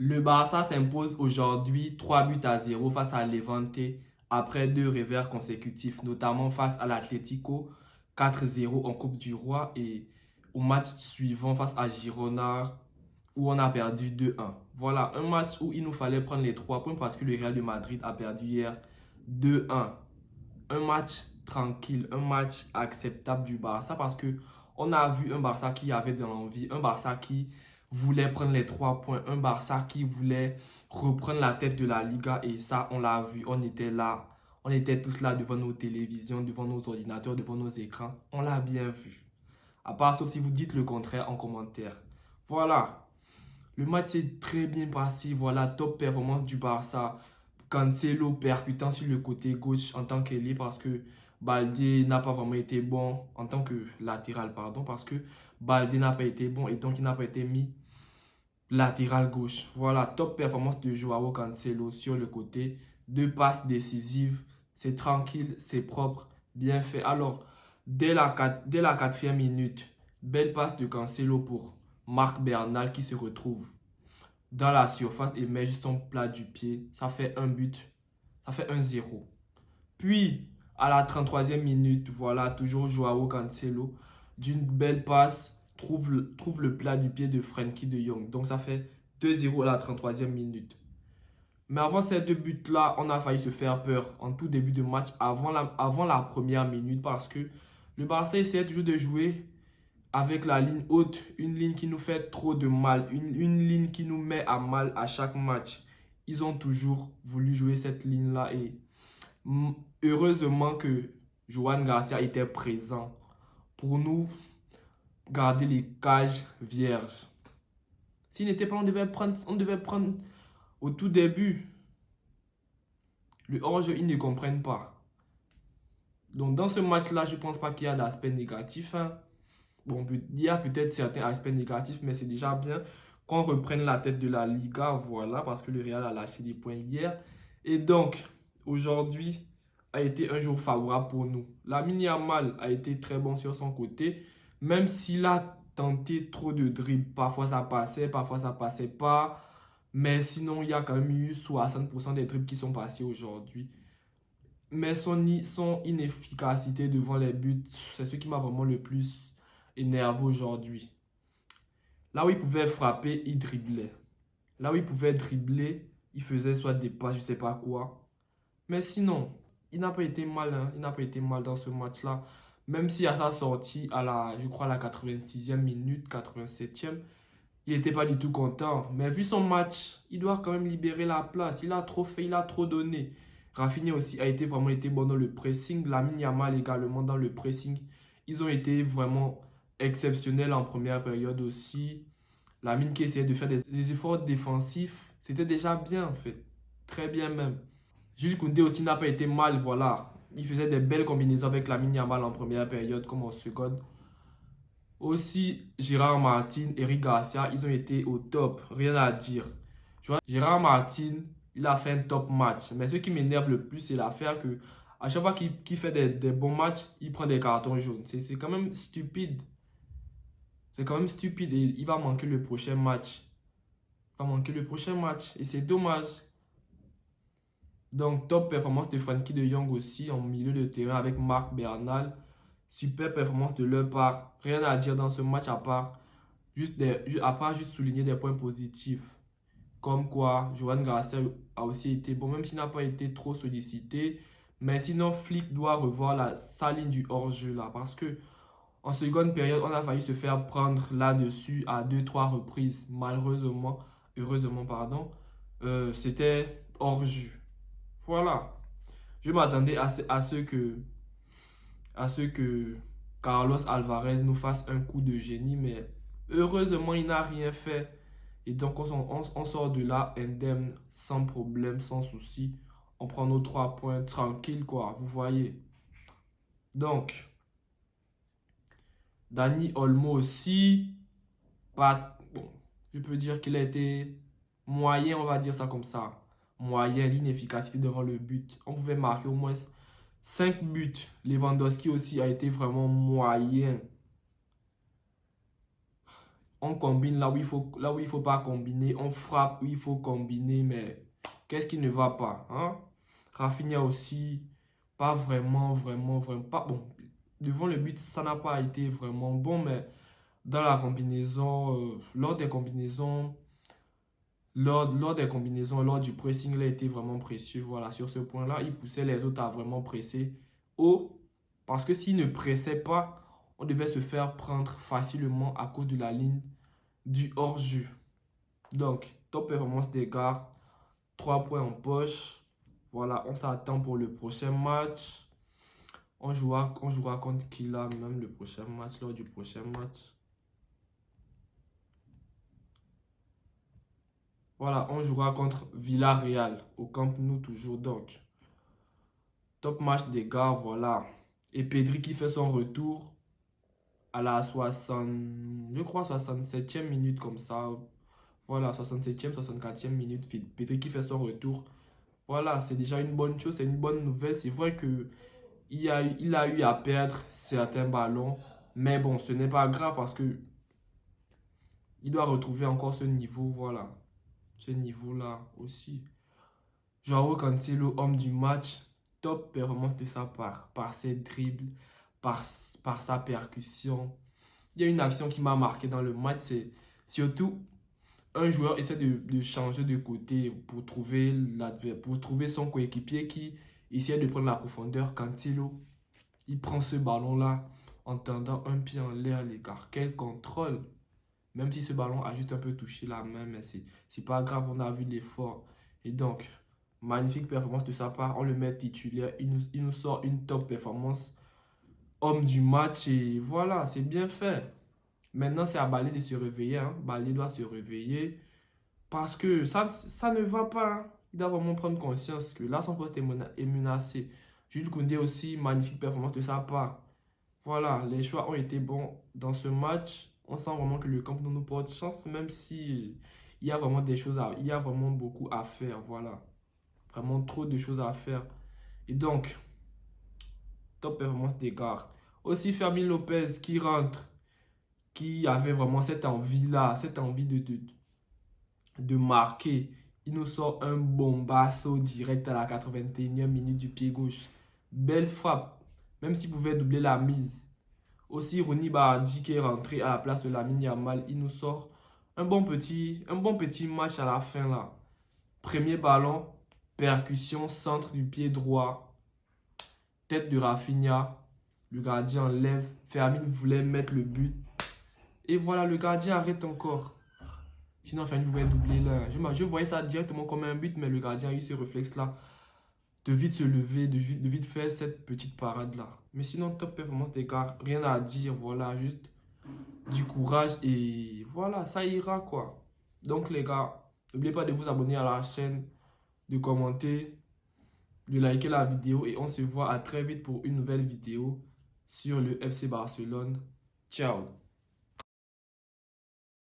Le Barça s'impose aujourd'hui 3 buts à 0 face à Levante après deux revers consécutifs, notamment face à l'Atlético 4-0 en Coupe du Roi et au match suivant face à Girona où on a perdu 2-1. Voilà, un match où il nous fallait prendre les 3 points parce que le Real de Madrid a perdu hier 2-1. Un match tranquille, un match acceptable du Barça parce que on a vu un Barça qui avait de l'envie, un Barça qui voulait prendre les 3 points, un Barça qui voulait reprendre la tête de la Liga et ça on l'a vu, on était là, on était tous là devant nos télévisions, devant nos ordinateurs, devant nos écrans, on l'a bien vu. À part sauf si vous dites le contraire en commentaire. Voilà, le match s'est très bien passé, voilà, top performance du Barça. Cancelo percutant sur le côté gauche en tant qu'ailier parce que Baldé n'a pas vraiment été bon en tant que latéral, pardon, parce que Baldé n'a pas été bon et donc il n'a pas été mis latéral gauche. Voilà, top performance de Joao Cancelo sur le côté. Deux passes décisives, c'est tranquille, c'est propre, bien fait. Alors, dès la 4e minute, belle passe de Cancelo pour Marc Bernal qui se retrouve dans la surface et met juste son plat du pied. Ça fait un but. Ça fait 1-0. Puis, à la 33e minute, voilà, toujours Joao Cancelo, d'une belle passe, trouve le plat du pied de Frenkie de Jong. Donc, ça fait 2-0 à la 33e minute. Mais avant ces deux buts-là, on a failli se faire peur en tout début de match, avant la première minute, parce que le Barça essayait toujours de jouer avec la ligne haute, une ligne qui nous fait trop de mal, une ligne qui nous met à mal à chaque match. Ils ont toujours voulu jouer cette ligne-là et heureusement que Joan Garcia était présent pour nous garder les cages vierges. S'il n'était pas, on devait prendre au tout début. Le hors-jeu, ils ne comprennent pas. Donc dans ce match-là, je ne pense pas qu'il y a d'aspect négatif, hein. Bon, il y a peut-être certains aspects négatifs, mais c'est déjà bien qu'on reprenne la tête de la Liga, voilà, parce que le Real a lâché des points hier. Et donc, aujourd'hui a été un jour favorable pour nous. Lamine Yamal a été très bon sur son côté, même s'il a tenté trop de dribbles. Parfois ça passait pas. Mais sinon, il y a quand même eu 60% des dribbles qui sont passés aujourd'hui. Mais son inefficacité devant les buts, c'est ce qui m'a vraiment le plus énervé aujourd'hui. Là où il pouvait frapper, il driblait. Là où il pouvait dribbler, il faisait soit des passes, je sais pas quoi. Mais sinon, il n'a pas été mal, hein. Il n'a pas été mal dans ce match-là. Même si à sa sortie, je crois, à la 86e minute, 87e, il n'était pas du tout content. Mais vu son match, il doit quand même libérer la place. Il a trop fait, il a trop donné. Rafinha aussi a vraiment été bon dans le pressing. Lamine Yamal également dans le pressing. Ils ont été vraiment exceptionnels en première période aussi. Lamine qui essayait de faire des efforts défensifs. C'était déjà bien en fait. Très bien même. Jules Koundé aussi n'a pas été mal, voilà. Il faisait des belles combinaisons avec Lamine Yamal en première période comme en seconde. Aussi, Gérard Martin, Eric Garcia, ils ont été au top. Rien à dire. Gérard Martin, il a fait un top match. Mais ce qui m'énerve le plus, c'est l'affaire que à chaque fois qu'il fait des bons matchs, il prend des cartons jaunes. C'est quand même stupide. C'est quand même stupide et il va manquer le prochain match. Il va manquer le prochain match. Et c'est dommage. Donc, top performance de Frenkie de Jong aussi en milieu de terrain avec Marc Bernal. Super performance de leur part. Rien à dire dans ce match à part juste souligner des points positifs. Comme quoi, Joan Garcia a aussi été bon, même s'il n'a pas été trop sollicité. Mais sinon, Flick doit revoir sa ligne du hors-jeu là. Parce que en seconde période, on a failli se faire prendre là-dessus à deux trois reprises. Malheureusement, heureusement, pardon, c'était hors-jeu. Voilà. Je m'attendais à ce que Carlos Alvarez nous fasse un coup de génie, mais heureusement, il n'a rien fait. Et donc, on sort de là indemne, sans problème, sans souci. On prend nos 3 points tranquille, quoi. Vous voyez. Donc, Dani Olmo aussi, pas, bon, je peux dire qu'il a été moyen, on va dire ça comme ça. Moyen, l'inefficacité devant le but. On pouvait marquer au moins 5 buts. Lewandowski aussi a été vraiment moyen. On combine là où il faut pas combiner. On frappe où il faut combiner. Mais qu'est-ce qui ne va pas, hein? Rafinha aussi, pas vraiment pas bon. Devant le but, ça n'a pas été vraiment bon, mais dans la combinaison, lors des combinaisons, lors du pressing, il a été vraiment précieux. Voilà, sur ce point-là, il poussait les autres à vraiment presser haut. Parce que s'il ne pressait pas, on devait se faire prendre facilement à cause de la ligne du hors-jeu. Donc, top performance des gars. 3 points en poche. Voilà, on s'attend pour le prochain match. On jouera contre qui là, même le prochain match, lors du prochain match. Voilà, on jouera contre Villarreal au Camp Nou toujours donc. Top match des gars, voilà. Et Pedri qui fait son retour à la 60, je crois 67e minute comme ça. Voilà, 67e, 64e minute. Pedri qui fait son retour. Voilà, c'est déjà une bonne chose, c'est une bonne nouvelle. C'est vrai que il a eu à perdre certains ballons. Mais bon, ce n'est pas grave parce que il doit retrouver encore ce niveau, voilà. Ce niveau-là aussi. Joao Cancelo, homme du match, top performance de sa part, par ses dribbles, par sa percussion. Il y a une action qui m'a marqué dans le match, c'est surtout un joueur essaie de changer de côté pour trouver son coéquipier qui essaie de prendre la profondeur. Cancelo, il prend ce ballon-là en tendant un pied en l'air, l'écart. Quel contrôle! Même si ce ballon a juste un peu touché la main, mais c'est pas grave, on a vu l'effort. Et donc, magnifique performance de sa part, on le met titulaire, il nous sort une top performance, homme du match, et voilà, c'est bien fait. Maintenant, c'est à Balé de se réveiller, hein. Balé doit se réveiller, parce que ça ne va pas, hein. Il doit vraiment prendre conscience que là, son poste est menacé. Jules Koundé aussi, magnifique performance de sa part. Voilà, les choix ont été bons dans ce match. On sent vraiment que le Camp Nou nous porte chance, même si il y a vraiment il y a vraiment beaucoup à faire. Voilà, vraiment trop de choses à faire. Et donc, top performance des gars. Aussi Fermin Lopez qui rentre, qui avait vraiment cette envie-là, cette envie de marquer. Il nous sort un bombasso direct à la 81e minute du pied gauche. Belle frappe, même s'il pouvait doubler la mise. Aussi, Rooney Bardi qui est rentré à la place de Lamine Yamal, il nous sort un bon petit match à la fin là. Premier ballon, percussion, centre du pied droit, tête de Rafinha, le gardien lève, Fermin voulait mettre le but. Et voilà, le gardien arrête encore. Sinon, Fermin pouvait doubler là. Je voyais ça directement comme un but, mais le gardien a eu ce réflexe là de vite se lever, de vite faire cette petite parade là. Mais sinon, top performance des gars, rien à dire, voilà, juste du courage et voilà, ça ira quoi. Donc les gars, n'oubliez pas de vous abonner à la chaîne, de commenter, de liker la vidéo et on se voit à très vite pour une nouvelle vidéo sur le FC Barcelone. Ciao.